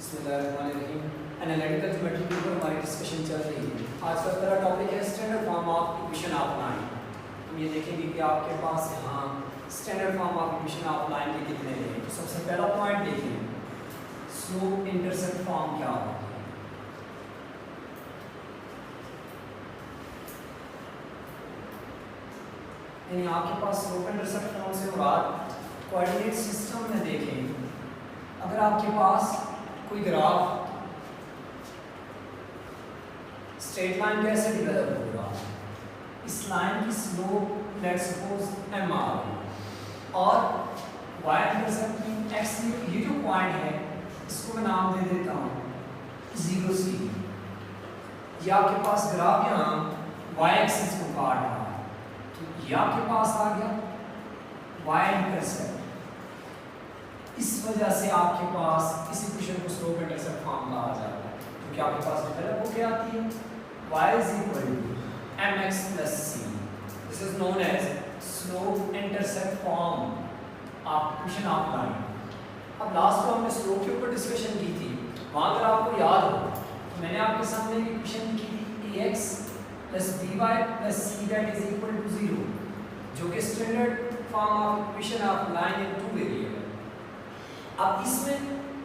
बिस्मिल्लाहिर्रहमानिर्रहीम। Analytical geometry के ऊपर हमारी डिस्कशन चल रही है। आज का हमारा टॉपिक है standard form of equation of line. हम ये देखेंगे कि आपके पास यहाँ standard form of equation of line के कितने हैं। तो सबसे पहला पॉइंट देखिए, स्लोप इंटरसेप्ट फॉर्म क्या होता है। यानी आपके पास स्लोप इंटरसेप्ट फॉर्म से मुराद कोऑर्डिनेट सिस्टम में देखें, अगर आपके पास कोई ग्राफ स्ट्रेट लाइन कैसे डेवलप होगा, इस लाइन की slope let's suppose m r और वाई इंटरसेप्ट की एक्स, ये जो पॉइंट है इसको मैं नाम दे देता हूँ 0 C। ये आपके पास ग्राफ यहाँ वाई एक्सिस को काट रहा है, तो ये आपके पास आ गया वाई इंटरसेप्ट। इस वजह से आपके पास इस इक्वेशन को स्लोप इंटरसेप्ट फॉर्म कहा जाता है, क्योंकि आपके पास डेवलप होके आती है y is equal to mx plus c. This is known as slope intercept form of equation of line. अब लास्ट में हमने स्लोप के ऊपर डिस्कशन की थी, वहाँ अगर आपको याद हो तो मैंने आपके सामने इक्वेशन की थी ax plus by plus c that is equal to 0, जो कि standard form of equation of line in two variable. अब इसमें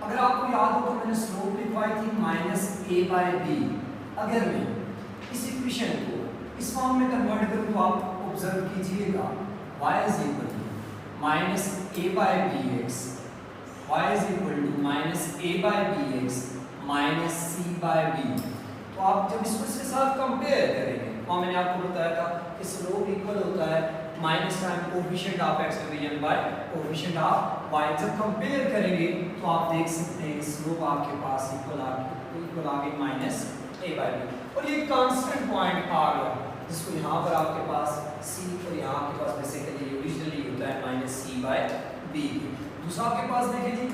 अगर आपको याद हो तो मैंने स्लोप लिखवाई थी माइनस ए बाय बी। अगर मैं इस इक्वेशन को इस फॉर्म में कन्वर्ट करूं तो आप ऑब्जर्व कीजिएगा y is equal to minus a by b x, y is equal to minus a by b x minus c by b. तो आप जब इसको इसके साथ कंपेयर करेंगे, वहाँ मैंने आपको बताया था कि स्लोप इक्वल होता है minus time coefficient of x division bye coefficient of y। जब कंपेयर करेंगे तो आप देख सकते हैं स्लोप आपके पास इक्वल आ गई माइनस ए बाय बी, और ये कांस्टेंट पॉइंट आ गया जिसको यहाँ पर आपके पास c और यहाँ आपके पास बेसिकली ओरिजिनली होता है माइनस सी बाय बी। दूसरा आपके पास देखिए जी,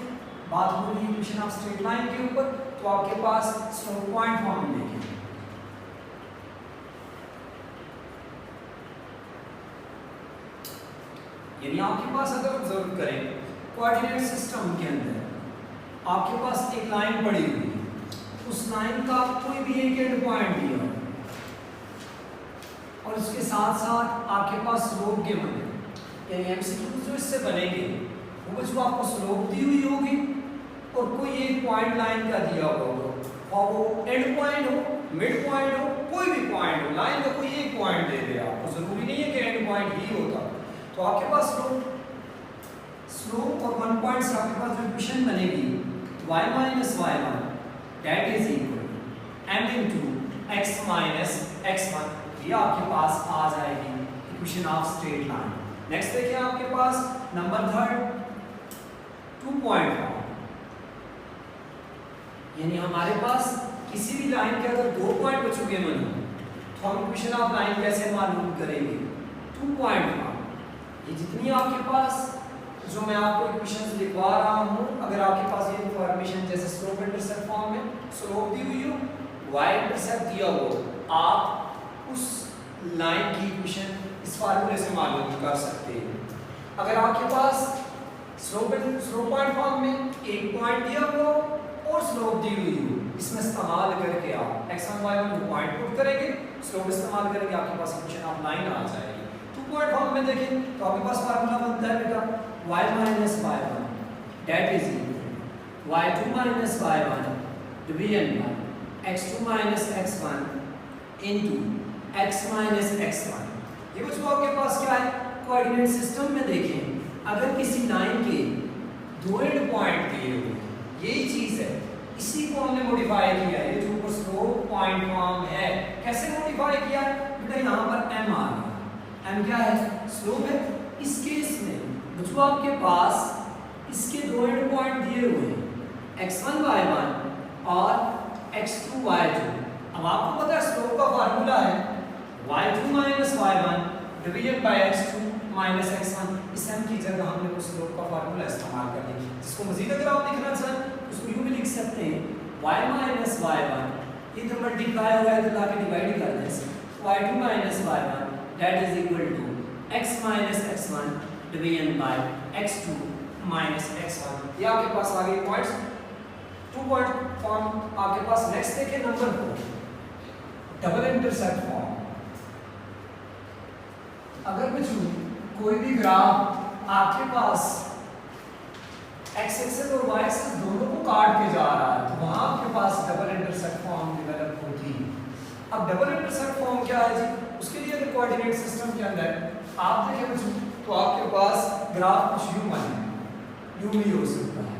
बात हो रही है इक्वेशन ऑफ स्ट्रेट लाइन के ऊपर, तो आपके पास स्लोप पॉइंट फॉर्म देखिए, यानी आपके पास अगर ऑब्जर्व करें कोऑर्डिनेट सिस्टम के अंदर आपके पास एक लाइन पड़ी हुई है, उस लाइन का कोई भी एक एंड पॉइंट दिया और उसके साथ साथ आपके पास स्लोप के बने, यानी एमसीक्यू जो इससे बनेंगे वो जो आपको स्लोप दी हुई होगी और कोई एक पॉइंट लाइन का दिया होगा, और वो एंड पॉइंट हो, मिड पॉइंट हो, कोई भी पॉइंट हो, लाइन का कोई एक पॉइंट दे दे आपको, जरूरी नहीं है कि एंड पॉइंट ही होता। तो आपके पास स्लोप और वन पॉइंट से आपके पास जो इक्वेशन बनेगी y minus y1 that is equal to m into x minus x1, ये आपके पास आ जाएगी equation of straight line. Next देखिए आपके पास नंबर थर्ड 2 पॉइंट फॉर्म, यानी हमारे पास किसी भी लाइन के अगर 2 पॉइंट बच चुके हैं तो हम इक्वेशन ऑफ लाइन कैसे मालूम करेंगे। 2 पॉइंट फॉर्म, ये जितनी आपके पास जो मैं आपको इक्वेशंस लिखवा रहा हूँ, अगर आपके पास ये इन्फॉर्मेशन जैसे स्लोप इंटरसेप्ट फॉर्म में स्लोप दी हुई हो, y इंटरसेप्ट दिया हो, आप उस लाइन की इक्वेशन इस फार्मूले से मालूम कर सकते हैं। अगर आपके पास स्लोप पॉइंट फॉर्म में एक पॉइंट दिया हो और स्लोप दी हुई हो, इसमें इस्तेमाल करके आप x1 y1 को पॉइंट पुट करेंगे, स्लोप इस्तेमाल करेंगे, आपके पास इक्वेशन ऑफ लाइन आ जाएगी। 2 पॉइंट फॉर्म में देखें तो आपके पास फार्मूला बनता है बेटा y minus y1 that is equal to y2 minus y1 division by x2 minus x1 into x minus x1। ये बच्चों आपके पास क्या है, कोऑर्डिनेट सिस्टम में देखें अगर किसी लाइन के 2 एंड पॉइंट दिए हुए, यही चीज है, इसी को हमने मॉडिफाई किया है। ये जो ऊपर स्लोप पॉइंट फॉर्म है, कैसे मॉडिफाई किया है बेटा, यहाँ पर m आ गया, m क्या है, स्लोप है। इस केस में जो आपके पास इसके 2 एंड पॉइंट दिए हुए हैं x1 y1 और x2 y2। अब आपको पता है स्लोप का फार्मूला है y2 minus y1 division bye x2 minus x1। इस m की जगह हमने उस स्लोप का फार्मूला इस्तेमाल कर लिया, जिसको मजीद अगर आप लिखना चाहें उसको यूं भी लिख सकते हैं y minus y1, ये तो मल्टीप्लाई हो गया तो लाके डिवाइड कर दें, y2 minus y1 that is equal to x minus x1 division bye x2 minus x1। ये आपके पास आ गए पॉइंट्स टू पॉइंट फॉर्म आपके पास। नेक्स्ट देखिए नंबर 4, डबल इंटरसेप्ट फॉर्म। अगर बच्चों कोई भी ग्राफ आपके पास एक्स एक्सिस और वाई एक्सिस दोनों को काट के जा रहा है तो वहां आपके पास डबल इंटरसेप्ट फॉर्म डेवलप होती है। अब डबल इंटरसेप्ट फॉर्म क्या है जी? उसके लिए अगर कोऑर्डिनेट सिस्टम के अंदर आप देखें बच्चों तो आपके पास ग्राफ कुछ यूं बने, यूं भी हो सकता है,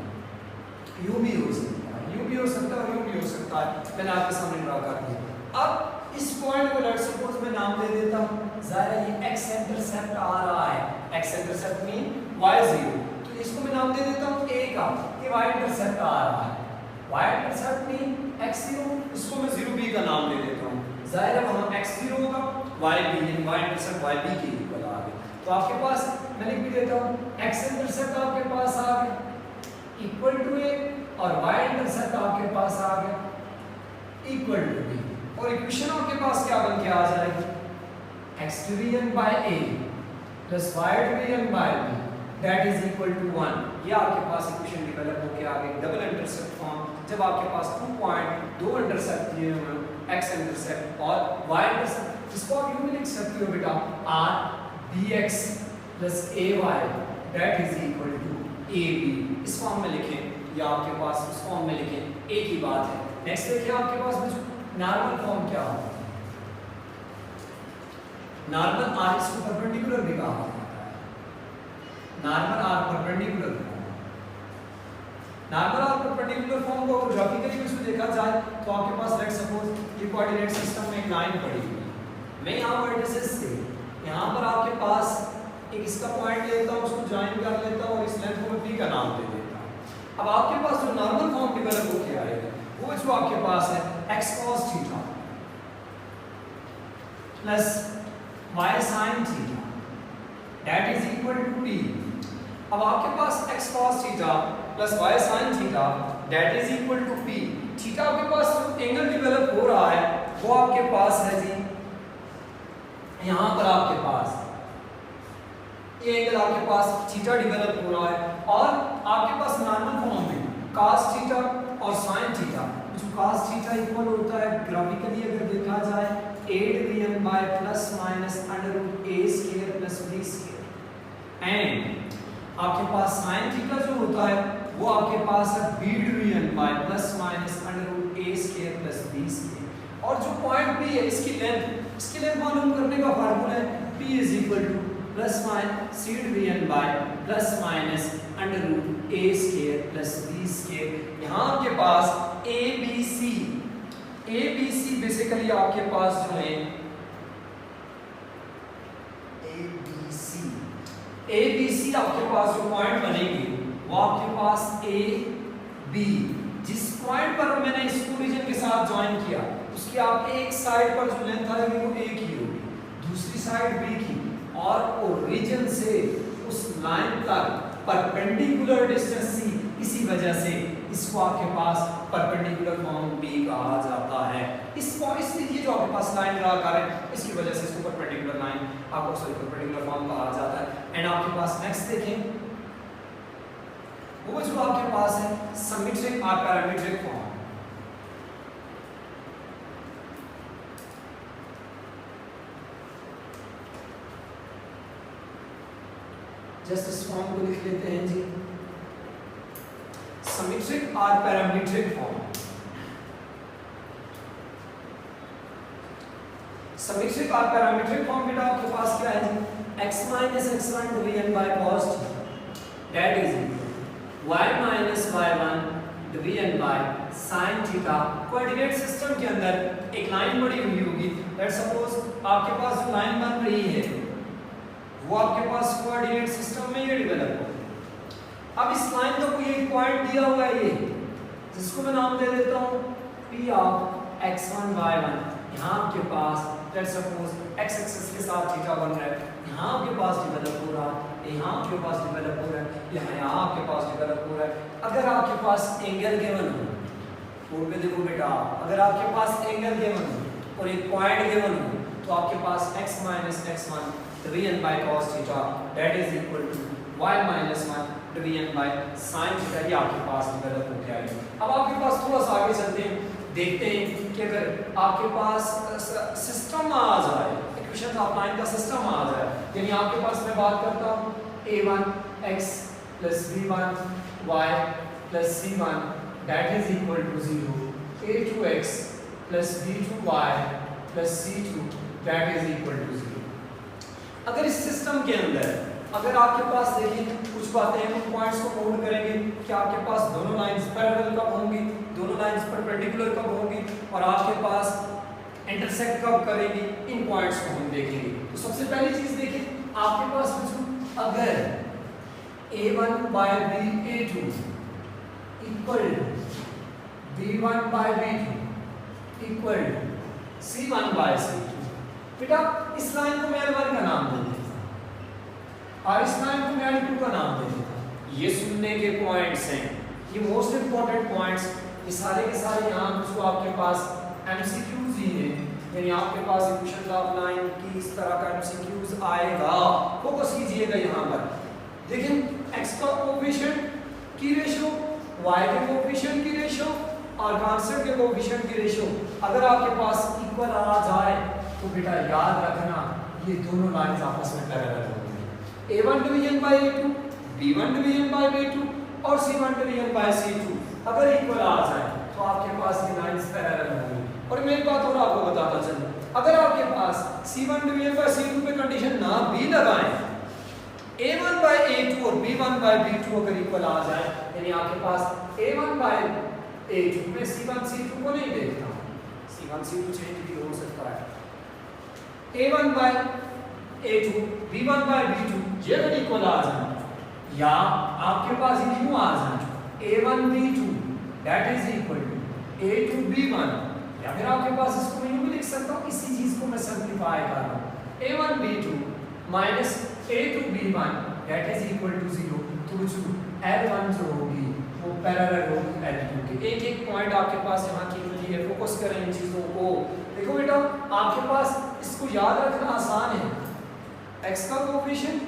यूं भी हो सकता है, यूं भी हो सकता है और यूं भी हो सकता है। मैंने आपके सामने ड्रा कर दिया। अब इस पॉइंट को लेट्स सपोज मैं नाम दे देता हूं, ज़ाहिर है ये एक्स इंटरसेप्ट आ रहा है, एक्स इंटरसेप्ट मीन वाई 0, तो इसको मैं नाम दे देता हूं a का, ये वाई इंटरसेप्ट आ रहा है, वाई इंटरसेप्ट मीन x 0, इसको मैं 0b का नाम दे देता हूं। ज़ाहिर है वहां x 0 होगा, y b यानी y इंटरसेप्ट y b के इक्वल आ गया। तो आपके पास मैं लिख भी देता हूं x इंटरसेप्ट आपके पास आ गया इक्वल टू a और y इंटरसेप्ट आपके पास आ गया इक्वल टू b, और इक्वेशन आपके पास क्या बन के आ जाएगी? x division by a plus y division by b that is equal to 1। ये आपके पास इक्वेशन डेवलप होकर आ गई डबल इंटरसेप्ट फॉर्म, जब आपके पास 2 पॉइंट, 2 इंटरसेप्ट दिए हुए हैं x इंटरसेप्ट और y इंटरसेप्ट, इसको आप यूं भी लिख सकते हो बेटा r bx plus ay that is equal to ab। इस फॉर्म में लिखें या आपके पास उस फॉर्म में लिखें, एक ही बात है। नेक्स्ट देखिए आपके पास नॉर्मल फॉर्म क्या होता है? नॉर्मल r इसको परपेंडिकुलर भी कहा जाता है, normal r perpendicular form. Normal r perpendicular form को अगर ग्राफिकली इसको देखा जाए तो आपके पास लेट्स सपोज ये कोऑर्डिनेट सिस्टम में एक लाइन पड़ी हुई है, मैं यहां वर्टिसेस से यहां पर आपके पास एक इसका पॉइंट लेता हूं, उसको ज्वाइन कर लेता हूं और इस लेंथ को p का नाम दे देता हूं। अब आपके पास जो नॉर्मल फॉर्म डेवलप होकर आएगा वो जो आपके पास है x cos theta plus y sin theta that is equal to p। अब आपके पास x cos theta plus y sin theta that is equal to p। Theta आपके पास जो एंगल डेवलप हो रहा है वो आपके पास है जी यहां पर आपके पास ये एंगल आपके पास थीटा डेवलप हो रहा है, और आपके पास नॉर्मल फॉर्म में cos थीटा और sin थीटा, जो cos थीटा इक्वल होता है ग्राफिकली अगर देखा जाए a division by plus minus under root a square plus b square, and आपके पास sin थीटा जो होता है वो आपके पास है b division by plus minus under root a square plus b square, और जो पॉइंट p है इसकी लेंथ मालूम करने का फार्मूला है p is equal to plus minus c division by plus minus under root a square plus b square. यहाँ आपके पास ABC बेसिकली आपके पास जो है ABC आपके पास जो पॉइंट बनेंगे वो आपके पास A B, जिस पॉइंट पर मैंने इस ओरिजिन के साथ ज्वाइन किया उसकी आप एक साइड पर जो लेंथ आएगी वो A की होगी, दूसरी साइड B की, और ओरिजिन से उस लाइन तक परपेंडिकुलर डिस्टेंस C, इसी वजह से इसको आपके पास परपेंडिकुलर फॉर्म B कहा जाता है। इसलिए ये जो आपके पास लाइन ड्रा कर रहे हैं इसकी वजह से इसको परपेंडिकुलर लाइन आपको परपेंडिकुलर फॉर्म कहा जाता है। एंड आपके पास नेक्स्ट देखें वो जो आपके पास है सिमेट्रिक और पैरामीट्रिक फॉर्म। जस्ट इस फॉर्म को लिख लेते हैं जी, सिमेट्रिक और पैरामीट्रिक फॉर्म। सिमेट्रिक और पैरामीट्रिक फॉर्म बेटा आपके पास क्या है जी, x minus x1 division by cos that is y minus y1 division by sin theta. Coordinate system के अंदर एक लाइन बनी हुई होगी, लेट्स सपोज आपके पास जो लाइन बन रही है वो आपके पास कोऑर्डिनेट सिस्टम में ये डेवलप हो। अब इस लाइन का कोई एक पॉइंट दिया हुआ है ये, जिसको मैं नाम दे देता हूँ P ऑफ x1 y1। यहाँ आपके पास लेट्स सपोज x एक्सिस के साथ थीटा बन रहा है, यहाँ आपके पास डेवलप हो रहा है, यहाँ आपके पास डेवलप हो रहा है, यहाँ आपके पास डेवलप हो रहा है। अगर आपके पास एंगल गिवन हो, बोर्ड पे देखो बेटा, अगर आपके पास एंगल गिवन हो और एक पॉइंट गिवन हो तो आपके पास x minus x1 division by cos theta that is equal to y minus 1 division by sin theta, ये आपके पास डेवलप हो गया है। अब आपके पास थोड़ा सा आगे चलते हैं, देखते हैं कि अगर आपके पास सिस्टम आ जाए, इक्वेशन ऑफ लाइन का सिस्टम आ जाए, यानी आपके पास मैं बात करता हूँ a1x plus b1y plus c1 that is equal to 0, a2x plus b2y plus c2 that is equal to 0। अगर इस सिस्टम के अंदर अगर आपके पास देखिए कुछ बातें हैं, उन पॉइंट्स को नोट करेंगे कि आपके पास दोनों लाइंस पैरेलल कब होंगी, दोनों लाइंस परपेंडिकुलर कब होंगी और आपके पास इंटरसेक्ट कब करेंगी, इन पॉइंट्स को हम देखेंगे। तो सबसे पहली चीज देखिए आपके पास बच्चों अगर a1 by b a2 equal b1 by b2 equal c1 by c2, बेटा इस लाइन को मैं L1 का नाम दे देता और इस लाइन को मैं L2 का नाम दे देता। ये सुनने के पॉइंट्स हैं, ये मोस्ट इंपॉर्टेंट पॉइंट्स, ये सारे के सारे यहाँ जो आपके पास एमसीक्यूज ही हैं, यानी आपके पास इक्वेशन ऑफ लाइन की इस तरह का एमसीक्यूज आएगा, फोकस कीजिएगा यहाँ पर। देखिए x का कोएफिशिएंट की रेशियो, y के कोएफिशिएंट की रेशियो और कांस्टेंट के कोएफिशिएंट की रेशियो अगर आपके पास इक्वल आ जाए तो बेटा याद रखना ये दोनों लाइंस आपस में पैरेलल होंगी। a1 division bye a2, b1 division bye b2 और c1 डिवीजन बाय c2 अगर इक्वल आ जाए तो आपके पास ये लाइंस पैरेलल होंगी। और मैं एक बात और आपको बताता चलूं, अगर आपके पास c1 डिवीजन बाय c2 पे कंडीशन ना भी लगाएं, a1 बाय a2 और b1 बाय b2 अगर इक्वल आ जाए, यानी आपके पास a1 बाय a2 में c1 c2 को नहीं देखता, c1 c2 चेंज भी हो सकता है, a1 by a2 b1 by b2 ये अगर इक्वल आ जाए या आपके पास ये यूं आ जाए a1 b2 that is equal to a2 b1, या फिर आपके पास इसको मैं यूं भी लिख सकता हूं, इसी चीज को मैं सिंपलीफाई कर रहा हूं a1 b2 minus a2 b1 that is equal to 0, तो जो L1 जो होगी वो पैरेलल होगी L2 के। एक एक पॉइंट आपके पास यहाँ की मिली है, फोकस करें इन चीजों को। देखो बेटा आपके पास इसको याद रखना आसान है, x का कोएफिशिएंट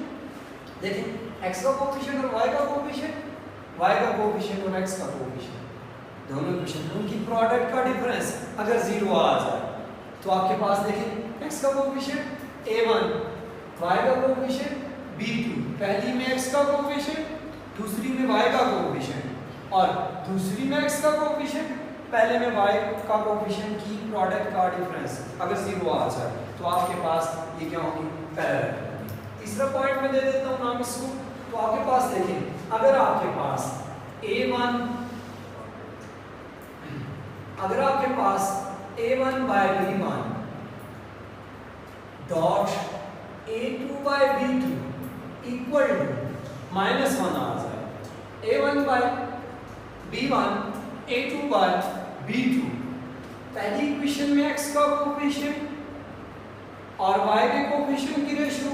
देखिए, x का कोएफिशिएंट और y का कोएफिशिएंट, y का कोएफिशिएंट और x का कोएफिशिएंट दोनों इक्वेशन उनकी प्रोडक्ट का डिफरेंस अगर 0 आ जाए तो आपके पास देखिए x का कोएफिशिएंट a1, y का कोएफिशिएंट b2, पहली में x का कोएफिशिएंट दूसरी में y का कोएफिशिएंट और दूसरी में x का कोएफिशिएंट पहले में y का कोएफिशिएंट की प्रोडक्ट का डिफरेंस अगर 0 आ जाए तो आपके पास ये क्या होगी, पैरेलल। तीसरा पॉइंट मैं दे देता हूं नाम इसको, तो आपके पास देखिए अगर आपके पास a1 by b1 dot a2 by b2 equal to -1 आ जाए, a1 by b1 a2 by b2 पहली इक्वेशन में x का कोएफिशिएंट और y के कोएफिशिएंट की रेशियो,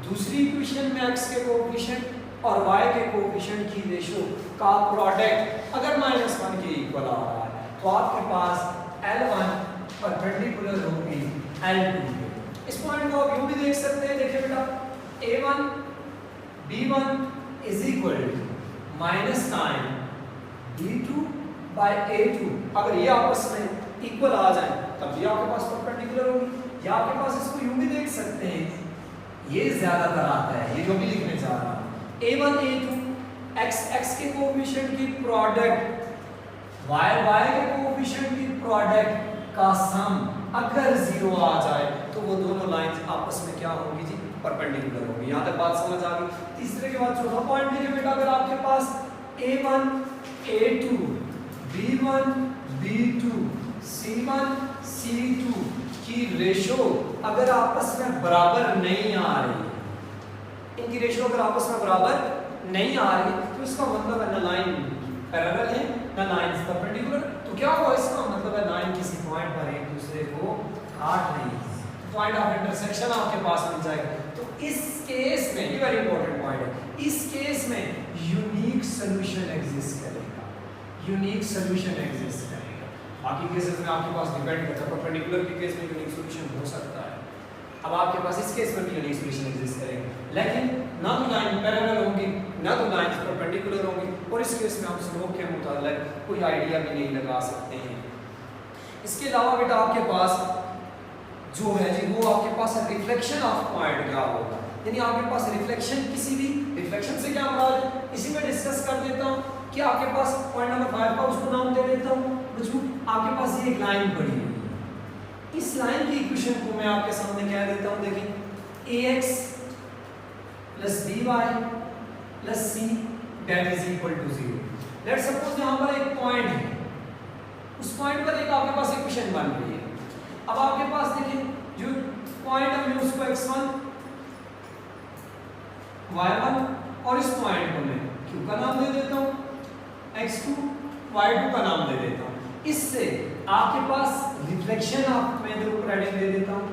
दूसरी इक्वेशन में x के कोएफिशिएंट और y के कोएफिशिएंट की रेशियो का प्रोडक्ट अगर -1 के इक्वल आ रहा है तो आपके पास L1 परपेंडिकुलर होगी L2 के। इस पॉइंट को आप यूं भी देख सकते हैं, देखिए बेटा a1 b1 is equal to -9 b2 by a2, अगर ये आपस में इक्वल आ जाए तब ये आपके पास परपेंडिकुलर होगी। या आपके पास इसको यूं भी देख सकते हैं, ये ज्यादातर आता है, ये जो भी लिखने जा रहा हूं a1 a2 x के कोएफिशिएंट की प्रोडक्ट y के कोएफिशिएंट की प्रोडक्ट का सम अगर 0 आ जाए तो वो दोनों लाइंस आपस में क्या होंगी जी, परपेंडिकुलर होगी। यहां तक बात समझ आ गई। तीसरे के बाद चौथा पॉइंट देखिए बेटा, अगर आपके पास a1 a2 b1 b2 c1 c2 की रेशियो अगर आपस में बराबर नहीं आ रही, इनकी रेशियो अगर आपस में बराबर नहीं आ रही तो इसका मतलब है ना लाइन पैरेलल है ना लाइंस परपेंडिकुलर। तो क्या हुआ, इसका मतलब है लाइन किसी पॉइंट पर एक दूसरे को काट रही है, पॉइंट ऑफ इंटरसेक्शन आपके पास मिल जाएगा। तो इस केस में ये वेरी इंपॉर्टेंट पॉइंट है, इस केस में यूनिक सॉल्यूशन एग्जिस्ट करेगा, यूनिक सॉल्यूशन एग्जिस्ट करेगा। बाकी केसेस में आपके पास डिपेंड करता है, परपेंडिकुलर के केस में यूनिक सॉल्यूशन हो सकता है, अब आपके पास इस केस में भी यूनिक सॉल्यूशन एग्जिस्ट करेगा, लेकिन ना तो लाइन पैरेलल होंगी ना तो लाइंस परपेंडिकुलर होंगी, और इस केस में आप स्लोप के मुताबिक कोई आइडिया भी नहीं लगा सकते हैं। इसके अलावा बेटा आपके पास जो है जी वो आपके पास रिफ्लेक्शन ऑफ पॉइंट क्या होगा, यानी आपके पास रिफ्लेक्शन किसी भी रिफ्लेक्शन से क्या मुराद है इसी में डिस्कस कर देता हूँ कि आपके पास पॉइंट नंबर 5 का उसको नाम दे देता हूँ। बच्चों आपके पास ये एक लाइन पड़ी हुई है, इस लाइन की इक्वेशन को मैं आपके सामने कह देता हूँ, देखिए ax plus by plus c that is equal to 0। Let's suppose यहाँ पर एक पॉइंट है, उस पॉइंट पर एक आपके पास इक्वेशन बन रही है। अब आपके पास देखिए जो पॉइंट है मैं उसको x1 y1 और इस पॉइंट को मैं q का नाम दे देता हूँ, x2 y2 का नाम दे देता हूँ। इससे आपके पास रिफ्लेक्शन ऑफ मैं जो हेडिंग दे देता हूँ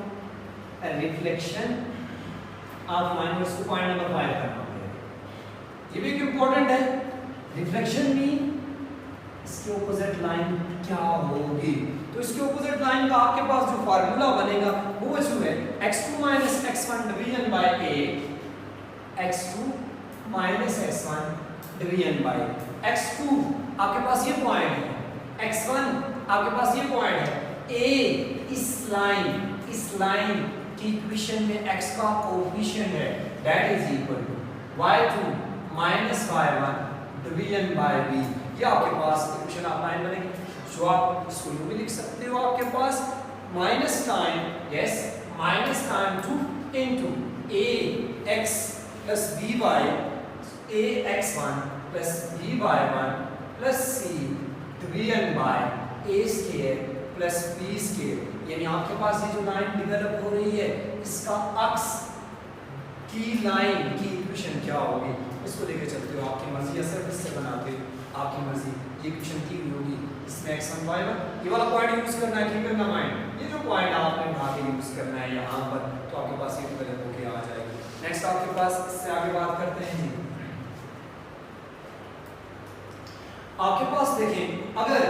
रिफ्लेक्शन ऑफ लाइन, उसको पॉइंट नंबर 5 का नाम दे देता हूँ। ये भी एक इंपॉर्टेंट है, रिफ्लेक्शन मीन इसके ऑपोजिट लाइन क्या होगी, तो इसके ऑपोजिट लाइन का आपके पास जो फार्मूला बनेगा वो जो है x2 x1 division by a, x2 x1 division bye x2 आपके पास ये पॉइंट है, x1 आपके पास ये पॉइंट है, a इस लाइन की इक्वेशन में x का कोएफिशिएंट है that is equal to y2 y1 division by b। ये आपके पास इक्वेशन ऑफ लाइन बनेगी, जो आप इसको यूं भी लिख सकते हो आपके पास minus time yes minus time 2 into ax plus by ax1 plus by1 plus c division by a square plus b square. यानी आपके पास ये जो लाइन डेवलप हो रही है इसका अक्स की लाइन की इक्वेशन क्या होगी, इसको लेके चलते हो आपकी मर्जी, या सिर्फ इससे बनाते हो आपकी मर्जी। ये इक्वेशन की हुई होगी, इसमें x1 y1 ये वाला पॉइंट यूज करना है, कीप इन द माइंड ये जो पॉइंट आपने उठा के यूज करना है यहाँ पर, तो आपके पास ये डेवलप होके आ जाएगी। नेक्स्ट आपके पास इससे आगे बात करते हैं, आपके पास देखें अगर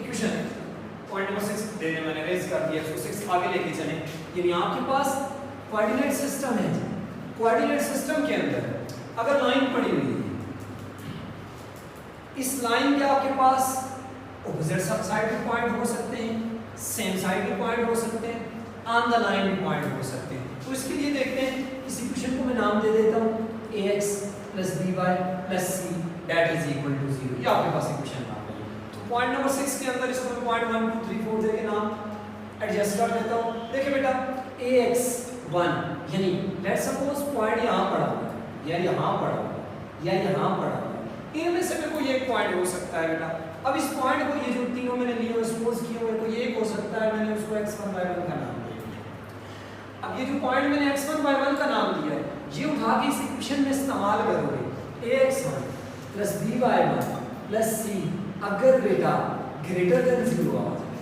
इक्वेशन पॉइंट नंबर 6 देने मैंने रेज कर दिया, इसको 6 आगे लेके चलें, यानी आपके पास कोऑर्डिनेट सिस्टम है, कोऑर्डिनेट सिस्टम के अंदर अगर लाइन पड़ी हुई है, इस लाइन के आपके पास ऑपोजिट साइड के पॉइंट हो सकते हैं, सेम साइड के पॉइंट हो सकते हैं, ऑन द लाइन के पॉइंट हो सकते हैं। तो इसके लिए देखते हैं इस इक्वेशन को मैं नाम दे देता हूं ax plus by plus c that is equal to 0। ये आपके पास इक्वेशन नाम है। तो पॉइंट नंबर 6 के अंदर इसको मैं पॉइंट 1 2 3 4 देके नाम एडजस्ट कर देता हूं। देखिए बेटा ax1 यानी लेट्स सपोज पॉइंट यहां पड़ा हुआ है या यहां पड़ा हुआ है या यहां पड़ा हुआ है, इनमें से कोई एक पॉइंट हो सकता है बेटा। अब इस पॉइंट को ये जो तीनों मैंने लिए सपोज किए हुए कोई एक हो सकता है, मैंने उसको x1 y1 का नाम दिया। अब ये जो पॉइंट मैंने x1 y1 का नाम दिया है ये उठा के इस इक्वेशन में इस्तेमाल करोगे ax1 plus by1 plus c अगर बेटा ग्रेटर देन 0 आ जाए,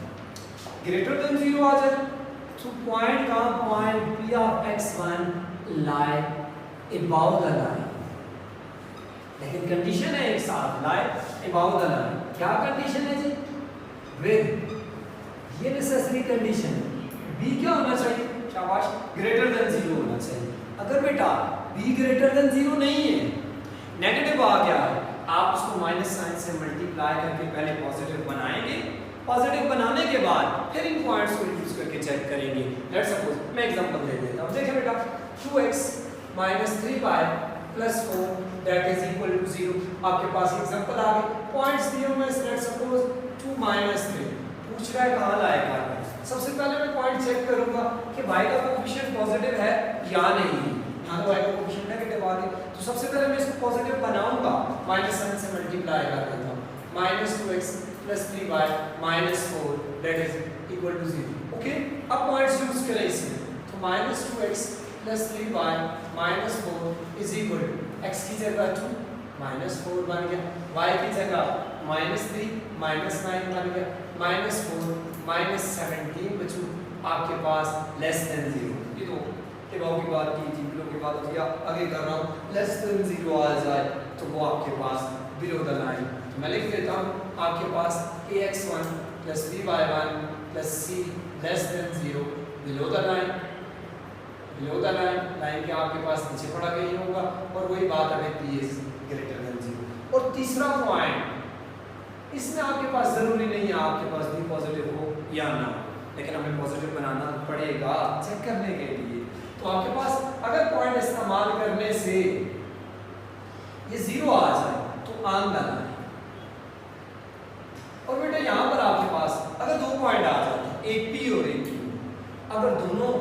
ग्रेटर देन 0 आ जाए तो पॉइंट का point p of x1 lie above the line, लेकिन कंडीशन है एक साथ lie above the line। क्या कंडीशन है जी, विद ये नेसेसरी कंडीशन है b क्या होना चाहिए, शाबाश ग्रेटर देन 0 होना चाहिए। अगर बेटा b ग्रेटर देन 0 नहीं है, नेगेटिव आ गया है, आप उसको माइनस साइन से मल्टीप्लाई करके पहले पॉजिटिव बनाएंगे, पॉजिटिव बनाने के बाद फिर इन पॉइंट्स को यूज करके चेक करेंगे। लेट्स सपोज मैं एग्जांपल दे देता हूं, देखिए बेटा 2x - 3y + 4 that is equal to 0। आपके पास एग्जांपल आ गए, पॉइंट्स दिए हुए हैं, लेट्स सपोज 2 - 3 पूछ रहा है कहां लाएगा। सबसे पहले मैं पॉइंट चेक करूंगा कि y का कोएफिशिएंट पॉजिटिव है या नहीं। यहां तो y का कोएफिशिएंट नेगेटिव आ गया, तो सबसे पहले मैं इसको पॉजिटिव बनाऊंगा, माइनस साइन से मल्टीप्लाई कर देता हूं, -2x + 3y - 4 that is equal to 0। Okay, अब पॉइंट्स यूज करें इसमें, तो -2x + 3y - 4 is equal to x की जगह 2 -4 बन गया, y की जगह -3 -9 बन गया, -4 -17 बचू आपके पास लेस देन 0। ये तो एबाव की बात की थी, बिलो की बात थी, आगे कर रहा हूँ, लेस देन 0 आ जाए तो वो आपके पास बिलो द लाइन। तो मैं लिख देता हूँ आपके पास ax1 + by1 + c less than 0 below the line. Below the line, line के आपके पास नीचे पड़ा गई होगा, और वही बात अभी ग्रेटर देन 0। और तीसरा पॉइंट, इसमें आपके पास जरूरी नहीं है आपके पास भी पॉजिटिव हो या ना, लेकिन हमें पॉजिटिव बनाना पड़ेगा चेक करने के लिए। तो आपके पास अगर पॉइंट इस्तेमाल करने से ये 0 आ जाए तो ऑन द लाइन, और बेटा यहाँ पर आपके पास अगर दो पॉइंट आ जाए एक P और एक Q, अगर दोनों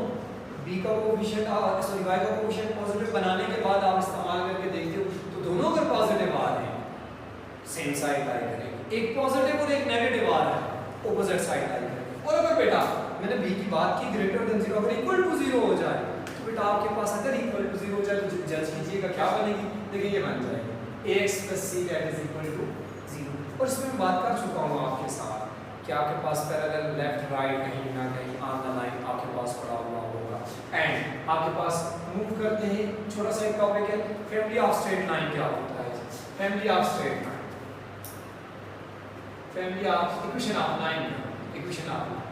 B का कोएफिशिएंट सॉरी Y का कोएफिशिएंट पॉजिटिव बनाने के बाद आप इस्तेमाल करके देखते हो तो दोनों अगर पॉजिटिव आ रहे हैं सेम साइड लाई करेंगे, एक पॉजिटिव और एक नेगेटिव आ रहा है ऑपोजिट साइड लाई करेंगे। और अगर बेटा मैंने B की बात की ग्रेटर देन 0 अगर इक्वल टू 0 हो जाए तो बेटा आपके पास अगर इक्वल टू 0 हो जाए तो जज कीजिएगा क्या बनेगी, देखिए ये बन जाएगी ax + c that is equal to 0। और इसमें मैं बात कर चुका हूँ आपके साथ कि आपके पास पैरेलल लेफ्ट राइट कहीं ना कहीं ऑन द लाइन आपके पास पड़ा हुआ होगा। एंड आपके पास मूव करते हैं, छोटा सा एक टॉपिक है फैमिली ऑफ स्ट्रेट लाइन क्या होता है, family of straight line, family of equation of line, equation of line,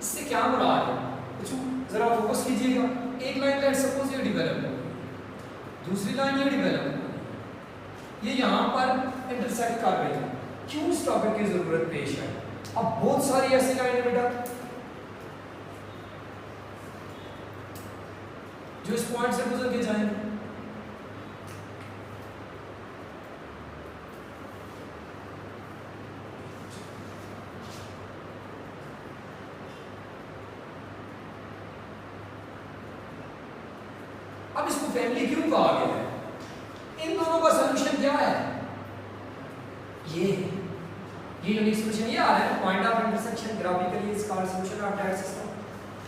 इससे क्या मुराद है कुछ जरा फोकस कीजिएगा। एक लाइन लेट्स सपोज ये डेवलप हो गई, दूसरी लाइन ये डेवलप हो गई, ये यहाँ पर इंटरसेक्ट कर रही है, क्यों इस टॉपिक की जरूरत पेश है। अब बहुत सारी ऐसी लाइनें बेटा जो इस पॉइंट से गुजर के जाएंगे, अब इसको फैमिली क्यों कहा गया है, इन दोनों का सॉल्यूशन क्या है, ये यूनिक सॉल्यूशन ये आ रहा है point of intersection graphically is called solution of that system,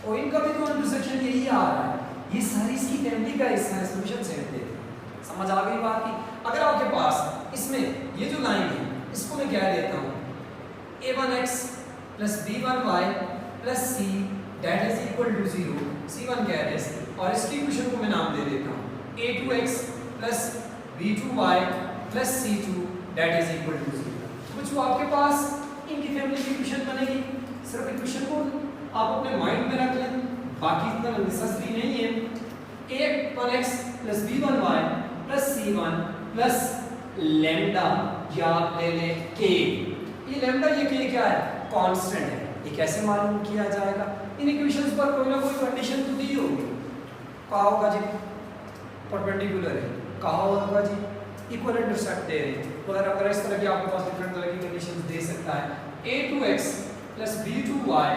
और इनका भी तो इंटरसेक्शन यही आ रहा है, ये सारी इसकी फैमिली का हिस्सा है, सॉल्यूशन से देते हैं। समझ आ गई बात की। अगर आपके पास इसमें ये जो लाइन है इसको मैं क्या देता हूँ a1x + b1y + c that is equal to 0, c1 कह रहे हैं, और इसकी इक्वेशन को मैं नाम दे देता हूँ a2x + b2y + c2 that is equal to 0। कुछ आपके पास इनकी फैमिली की इक्वेशन बनेगी, सिर्फ इक्वेशन को आप अपने माइंड में रख लें, बाकी इतना नेसेसरी नहीं है। a1x + b1y + c1 + लैम्डा याद ले लें k, ये लैम्डा ये k क्या है, कांस्टेंट है, ये कैसे मालूम किया जाएगा, इन इक्वेशंस पर कोई ना कोई कंडीशन तो दी होगी, कहा होगा जी परपेंडिकुलर है, कहा होगा जी इक्वल इंटरसेप्ट दे रहे हैं, तो अगर इस तरह की आपके पास डिफरेंट तरह की कंडीशंस दे सकता है a2x + b2y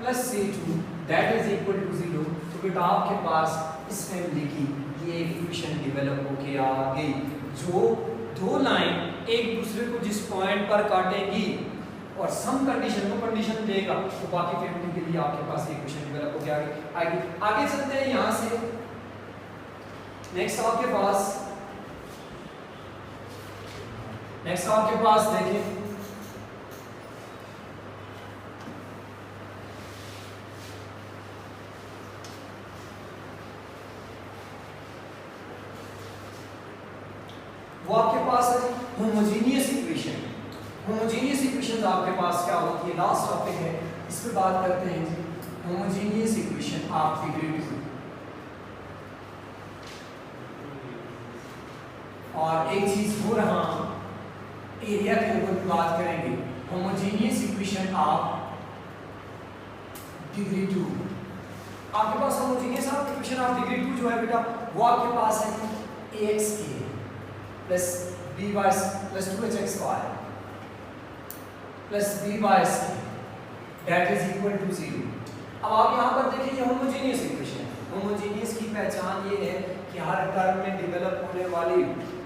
+ c2 that is equal to 0, तो बेटा आपके पास इस फैमिली की ये इक्वेशन डेवलप होके आ गई, जो दो लाइन एक दूसरे को जिस पॉइंट पर काटेंगी और सम कंडीशन को कंडीशन देगा तो बाकी फैमिली के लिए आपके पास ये इक्वेशन डेवलप होके आगे आगे चलते हैं यहाँ से। नेक्स्ट आपके पास देखिए वो आपके पास है होमोजेनियस इक्वेशन। होमोजेनियस इक्वेशन आपके पास क्या होती है, लास्ट टॉपिक है, इस पे बात करते हैं जी। होमोजेनियस इक्वेशन ऑफ डिग्री 2, और एक चीज हो रहा एरिया के ऊपर बात करेंगे, होमोजेनियस इक्वेशन ऑफ डिग्री 2। आपके पास होमोजेनियस इक्वेशन ऑफ डिग्री 2 जो है बेटा वो आपके पास है ax plus by plus 2hx² plus by that is equal to 0। अब आप यहाँ पर देखिए ये होमोजेनियस इक्वेशन है, होमोजेनियस की पहचान ये है कि हर टर्म में डेवलप होने वाली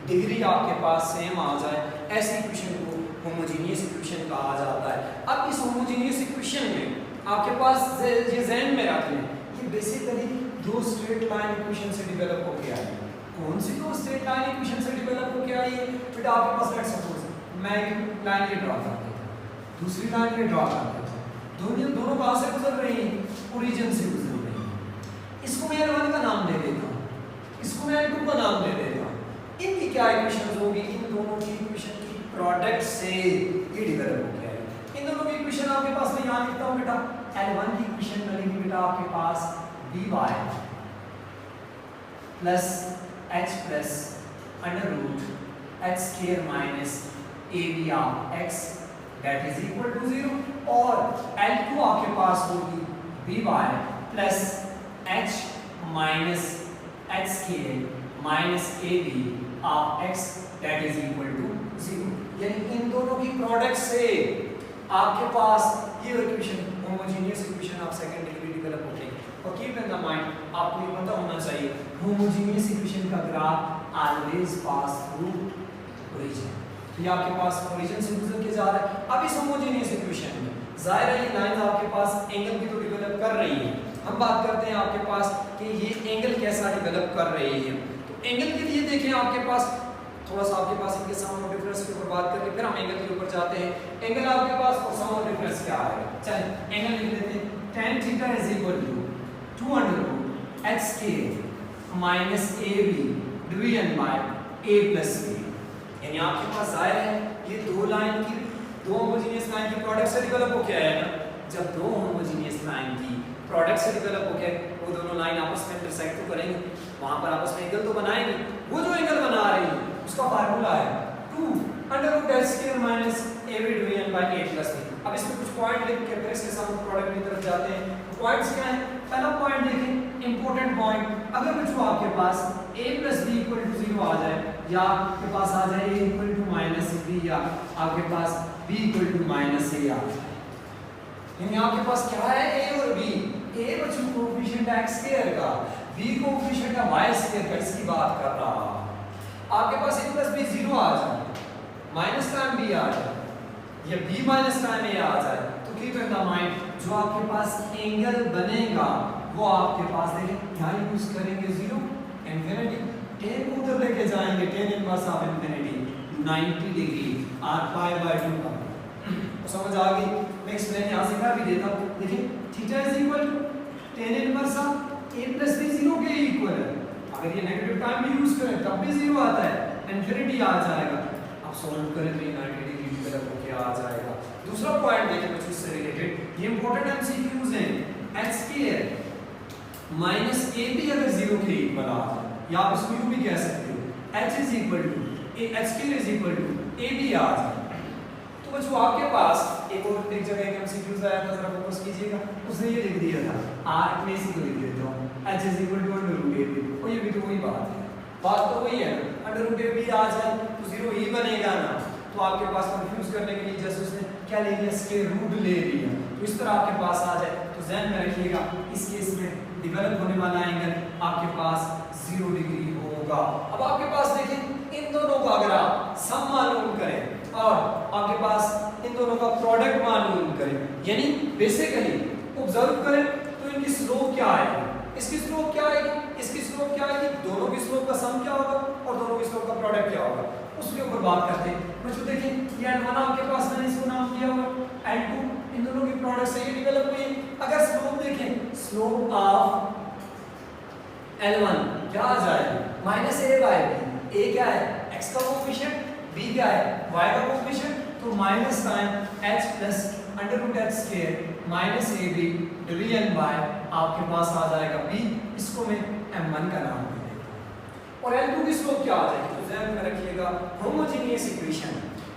डिग्री आपके पास सेम आ जाए, ऐसी इक्वेशन को होमोजेनियस इक्वेशन कहा जाता है। अब इस होमोजेनियस इक्वेशन में आपके पास ये ज़हन में रख लें कि बेसिकली दो स्ट्रेट लाइन इक्वेशन से डेवलप होके आई है। कौन सी दो स्ट्रेट लाइन इक्वेशन से डेवलप होके आई है बेटा, आपके पास लेट्स सपोज मैं एक लाइन ये ड्रॉ कर देता हूं, दूसरी लाइन ये ड्रॉ कर देता हूं, दोनों कहां से गुजर रही हैं, ओरिजिन से गुजर रही हैं। इसको मैं L1 का नाम दे देता हूं, इसको मैं L2 का नाम दे देता हूं। इनकी क्या इक्वेशंस होगी, इन दोनों की इक्वेशन की प्रोडक्ट से ये डेवलप हो गया है। इन दोनों की इक्वेशन आपके पास मैं यहां लिखता हूं बेटा, L1 की इक्वेशन बनेगी बेटा आपके पास by plus h plus under root h square minus a b of x that is equal to 0 और L2 आपके पास होगी b y plus h minus h square minus a b of x that is equal to 0। यानी इन दोनों की product से आपके पास ये equation homogeneous equation of second degree develop होती है। और कीप इन द माइंड आपको ये पता होना चाहिए होमोजेनियस इक्वेशन का graph always pass through origin. ये आपके पास ओरिजिन से गुजर के जा रहा है। अब इस होमोजेनियस इक्वेशन में जाहिर है ये लाइन आपके पास एंगल भी तो डेवलप कर रही है। हम बात करते हैं आपके पास कि ये एंगल कैसा डेवलप कर रही है। तो एंगल के लिए देखें आपके पास थोड़ा सा आपके पास इनके सम और डिफरेंस के ऊपर बात करके फिर हम एंगल के ऊपर जाते हैं। एंगल आपके पास और सम और डिफरेंस क्या आएगा। चलिए एंगल लिख लेते हैं। tan theta is equal to 2 under h square minus ab division by a plus b। यानी आपके पास जाहिर है ये दो लाइन की दो होमोजेनियस लाइन की प्रोडक्ट से डेवलप हो गया है ना। जब दो होमोजेनियस लाइन की प्रोडक्ट से डेवलप हो गया वो दोनों लाइन आपस में इंटरसेक्ट तो करेंगे, वहां पर आपस में एंगल तो बनाएंगे। वो जो एंगल बना रही है उसका फार्मूला है 2 under root h square minus ab division by a plus b। अब इसमें कुछ पॉइंट लिख के फिर इसके साथ प्रोडक्ट की तरफ जाते हैं। पॉइंट्स क्या है? पहला पॉइंट देखें इंपॉर्टेंट पॉइंट, अगर बच्चों आपके पास a plus b equal to 0 आ जाए या आपके पास आ जाए a equal to minus b या आपके पास b equal to minus a आ जाए, यानी आपके पास क्या है a और b। a बच्चों कोएफिशिएंट x स्क्वायर का, b कोएफिशिएंट है y स्क्वायर का, इसकी बात कर रहा हूं। आपके पास a प्लस b 0 आ जाए, माइनस टाइम b आ जाए या b माइनस टाइम a आ जाए तो कीप इन द माइंड जो आपके पास एंगल बनेगा वो आपके पास देखें यहाँ यूज करेंगे 0 इंफिनिटी, tan को उधर लेके जाएंगे tan inverse of infinity 90 degree r pi by 2 का तो समझ आ गई। मैं एक्सप्लेन यहाँ से कर भी देता हूँ। देखिए theta is equal to tan inverse of a plus b 0 के इक्वल है। अगर ये नेगेटिव टाइम भी यूज करें तब भी 0 आता है, इंफिनिटी आ जाएगा। अब सॉल्व करें तो ये 90 डिग्री डेवलप होके आ जाएगा। दूसरा पॉइंट देखिए बच्चों इससे रिलेटेड ये इंपॉर्टेंट एमसीक्यूज हैं। h स्क्वायर माइनस ab अगर 0 के इक्वल आ जाए या आप इसको यूं भी कह सकते हो h is equal to h square is equal to ab आ जाए तो बच्चों आपके पास एक और एक जगह एक एमसीक्यूज आया था, जरा फोकस कीजिएगा। उसने ये लिख दिया था r में इसी को लिख देता हूं h is equal to under root ab। और ये भी तो वही बात है, बात तो वही है अंडर रूट ab आ जाए तो 0 ही बनेगा ना। तो आपके पास कंफ्यूज करने के लिए जैसे उसने क्या ले लिया स्क्वायर रूट ले लिया तो इस तरह आपके पास आ जाए तो ध्यान में रखिएगा इस केस में डेवलप होने वाला एंगल आपके पास 0 डिग्री होगा। अब आपके पास देखिए इन दोनों का अगर आप सम मालूम करें और आपके पास इन दोनों का प्रोडक्ट मालूम करें यानी बेसिकली ऑब्जर्व करें तो इनकी स्लोप क्या आएगी, इसकी स्लोप क्या आएगी, इसकी स्लोप क्या आएगी, दोनों की स्लोप का सम क्या होगा और दोनों की स्लोप का प्रोडक्ट क्या होगा उसके ऊपर बात करते हैं। बच्चों देखिए ये L1 आपके पास मैंने इसको नाम दिया हुआ L2 इन दोनों की प्रोडक्ट से ये डेवलप हुई। अगर स्लोप देखें स्लोप ऑफ L1 क्या आ जाएगा minus a by b। a क्या है x का कोएफिशिएंट, b क्या है y का कोएफिशिएंट, तो minus time h plus under root h square minus ab division by आपके पास आ जाएगा b, इसको मैं m1 का नाम दे देता हूं। और L2 की स्लोप क्या आ जाएगी तो ध्यान में रखिएगा होमोजेनियस इक्वेशन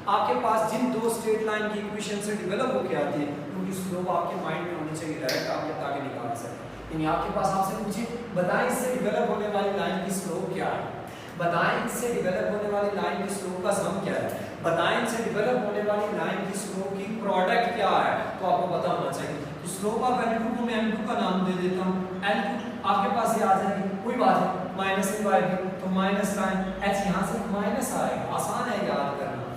आपके पास जिन दो स्ट्रेट लाइन की इक्वेशन से डेवलप होकर आती है उनकी स्लोप आपके माइंड में होनी चाहिए, डायरेक्ट आप ये आगे निकाल सकते हैं। यानी आपके पास आपसे पूछे बताएं इससे डेवलप होने वाली लाइन की स्लोप क्या है, बताएं इससे डेवलप होने वाली लाइन की स्लोप का सम क्या है, बताएं इससे डेवलप होने वाली लाइन की स्लोप की प्रोडक्ट क्या है, तो आपको पता होना चाहिए। तो स्लोप ऑफ L2 को मैं M2 का नाम दे देता हूं। L2 आपके पास ये आ जाएगी, कोई बात है माइनस a बाय b तो माइनस टाइम h यहां से माइनस आएगा, आसान है याद करना,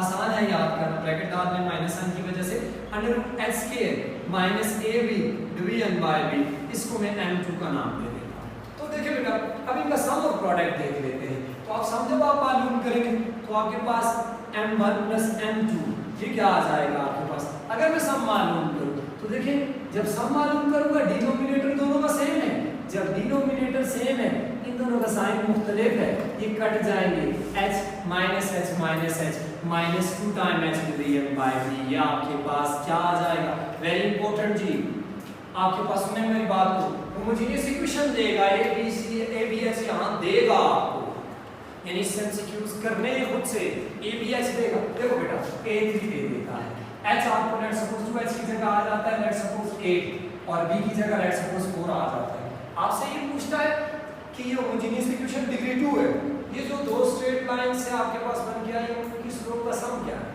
आसान है याद करना। ब्रैकेट डाल लें माइनस साइन की वजह से under root h square minus ab division by b, इसको मैं M2 का नाम दे देता हूं। तो देखिए बेटा अब इनका सम और प्रोडक्ट देख लेते हैं। तो आप सम जब आप मालूम करेंगे तो आपके पास m1 प्लस m2 ये क्या आ जाएगा आपके पास। अगर मैं सम मालूम करूं तो देखिए जब सम मालूम करूंगा डिनोमिनेटर दोनों का सेम है, जब डिनोमिनेटर सेम है इन दोनों का साइन मुख्तलिफ है ये कट जाएंगे h minus h minus h minus 2 time h division by b, ये आपके पास क्या आ जाएगा वेरी इंपॉर्टेंट जी आपके पास सुने मेरी बात को होमोजेनियस इक्वेशन देगा a b h यहां देगा आपको यानी इससे एमसीक्यूज करने खुद से ए बी एच देगा, देखो बेटा A3 दे देता है, एच आपको लेट्स सपोज 2h की जगह आ जाता है लेट्स सपोज 8 और बी की जगह लेट्स सपोज 4 आ जाता है। आपसे ये पूछता है कि ये होमोजेनियस इक्वेशन डिग्री 2 है, ये जो दो स्ट्रेट लाइन से आपके पास बन गया ये उनकी स्लोप का सम क्या है,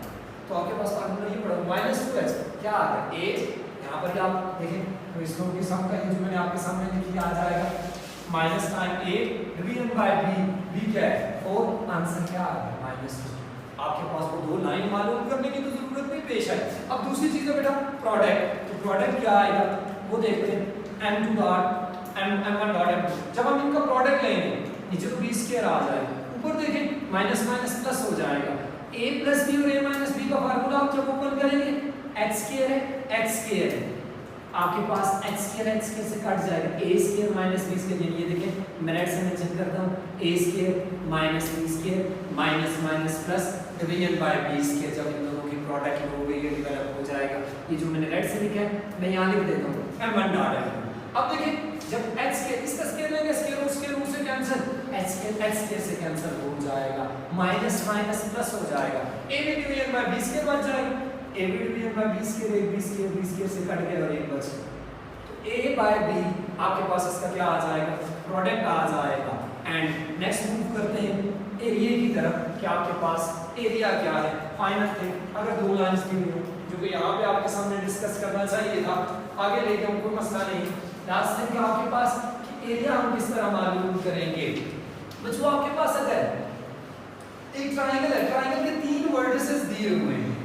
तो आपके पास फार्मूला ये पड़ा -2h क्या आ गया 8, यहाँ पर आप देखें तो स्लोप की सम का ये जो मैंने आपके सामने लिख दिया आ जाएगा minus time 8 division by b क्या है 4, आंसर क्या आ गया -2। आपके पास वो दो लाइन मालूम करने की तो जरूरत नहीं पेश है। अब दूसरी चीज है बेटा प्रोडक्ट, तो प्रोडक्ट क्या आएगा वो देखते हैं m2 dot m1 dot m2। जब हम इनका प्रोडक्ट लेंगे नीचे तो b स्क्वायर आ जाएगा, ऊपर देखें माइनस माइनस प्लस हो जाएगा, a प्लस b और a माइनस b का फार्मूला आप जब ओपन करेंगे h स्क्वायर है x स्क्वायर है, आपके पास x स्क्वायर से कट जाएगा a square minus b square, यानी ये देखें मैं रेड से मेंशन करता हूं a square minus b square minus minus plus division by b square, जब इन दोनों की प्रोडक्ट हो गई ये डेवलप हो जाएगा। ये जो मैंने रेड से लिखा है मैं यहां लिख देता हूं m1 डॉट m। अब देखिए जब h स्क्वायर इसका स्क्वायर लेंगे स्क्वायर उसके रूट से कैंसिल, h स्क्वायर से कैंसिल हो जाएगा, माइनस माइनस प्लस हो जाएगा, a भी डिवीजन बाय b स्क्वायर बच जाएगा, a भी डिवीजन बाय b स्क्वायर एक b स्क्वायर से कट गया और एक बच गया, तो a बाय b आपके पास इसका क्या आ जाएगा प्रोडक्ट आ जाएगा। एंड नेक्स्ट मूव करते हैं एरिया की तरफ, क्या आपके पास एरिया क्या है फाइनल थिंग। अगर दो लाइंस दी हुई जो कि यहाँ पे आपके सामने डिस्कस करना चाहिए था, आगे लेके हम कोई मसला नहीं, लास्ट थिंग आपके पास कि एरिया हम किस तरह मालूम करेंगे। बच्चों आपके पास अगर एक ट्रायंगल है, ट्रायंगल के तीन वर्टिसेस दिए हुए हैं,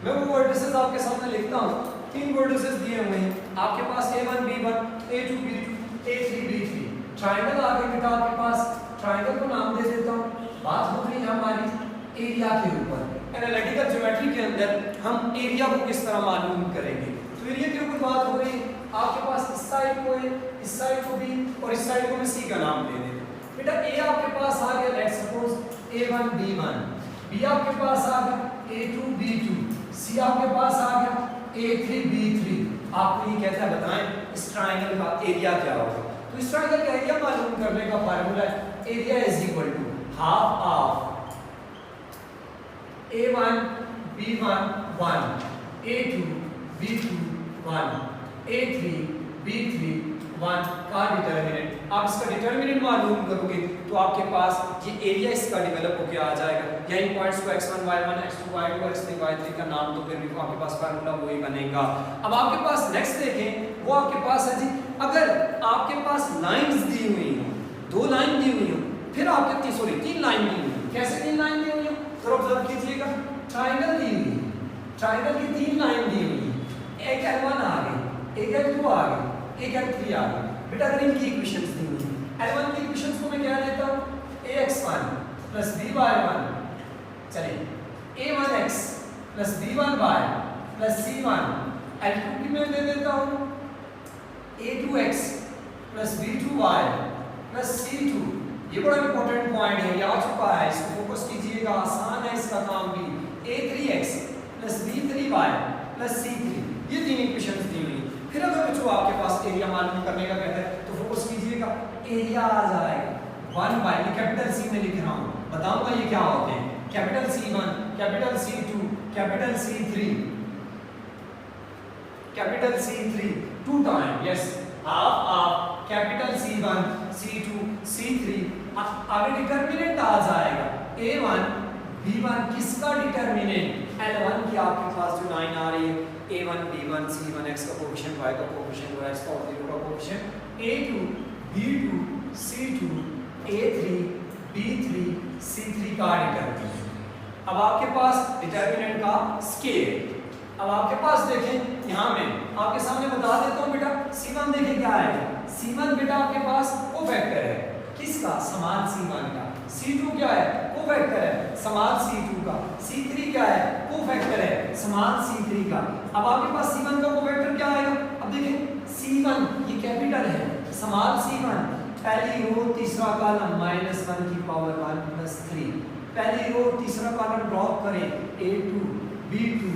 मैं वो वर्टिसेस आपके सामने लिखता हूँ, तीन वर्टिसेस दिए हुए हैं आपके पास a1 b1 a2 b2 a3 b3। Triangle आगे बेटा आपके पास ट्रायंगल को नाम दे देता हूँ, बात हो रही है हमारी एरिया के ऊपर। एनालिटिकल ज्योमेट्री के अंदर हम एरिया को किस तरह मालूम करेंगे, तो एरिया के ऊपर बात हो रही है। आपके पास इस साइड को a, इस साइड को b और इस साइड को मैं c का नाम दे देता हूँ। बेटा a आपके पास आ गया let's suppose a1 b1, b आपके पास आ गया a2 b2, c आपके पास आ गया a3 b3। आपको ये कहता है बताएं इस ट्रायंगल का एरिया क्या होगा, तो इस ट्रायंगल का एरिया मालूम करने का फार्मूला है area is equal to half of a1 b1 1 a2 b2 1 a3 b3 1 का डिटरमिनेंट। आप इसका डिटरमिनेंट मालूम करोगे तो आपके पास ये एरिया इसका डेवलप होकर आ जाएगा। या इन पॉइंट्स को x1 y1 x2 y2 x3 y3 का नाम तो फिर भी आपके पास फार्मूला वही बनेगा। अब आपके पास नेक्स्ट देखें, वो आपके पास है जी अगर आपके पास लाइंस दी हुई हो, दो लाइन दी हुई हो, फिर आपके तीन लाइन दी हुई हो। कैसे तीन लाइन दी हुई हो तो ऑब्जर्व कीजिएगा, ट्रायंगल दी हुई है, ट्रायंगल की तीन लाइन दी हुई है, एक L1 आ गई, एक L2 आ गई, एक L3 आ गई। बेटा अगर इनकी इक्वेशंस दी हुई है, L1 की इक्वेशंस को मैं क्या देता हूँ ax1 plus by1, चलिए a1x plus b1y plus c1। L2 की मैं दे देता हूँ a2x plus b2y plus c2। ये बड़ा इंपॉर्टेंट पॉइंट है, ये आ चुका है, इसको फोकस कीजिएगा, आसान है इसका काम भी। a3x plus b3y plus c3, ये तीन इक्वेशंस दी हुई। फिर अगर बच्चों आपके पास एरिया मालूम करने का कहता है तो फोकस कीजिएगा, एरिया आ जाएगा 1 बाय कैपिटल सी में लिख रहा हूँ, बताऊंगा ये क्या होते हैं, capital C1 capital C2 capital C3 capital C3 two times half of capital C1 C2 C3। आगे डिटरमिनेंट आ जाएगा a1 b1, किसका डिटरमिनेंट L1 की आपके पास जो लाइन आ रही है a1 b1 c1 x का कोएफिशिएंट y का कोएफिशिएंट y का और 0 का coefficient a2 b2 c2 a3 b3 c3 का डिटरमिनेंट। अब आपके पास डिटरमिनेंट का स्केल। अब आपके पास देखें यहाँ में आपके सामने बता देता हूँ बेटा, c1 देखें क्या है, c1 बेटा आपके पास कोफैक्टर है, किसका समान c1 का, c2 क्या है कोफैक्टर है समान c2 का, c3 क्या है कोफैक्टर है समान c3 का। अब आपके पास c1 का कोफैक्टर क्या आएगा, अब देखें c1 ये कैपिटल है समान c1, पहली रो तीसरा कॉलम -1 की पावर 1 + 3, पहली रो तीसरा कॉलम ड्रॉप करें a2 b2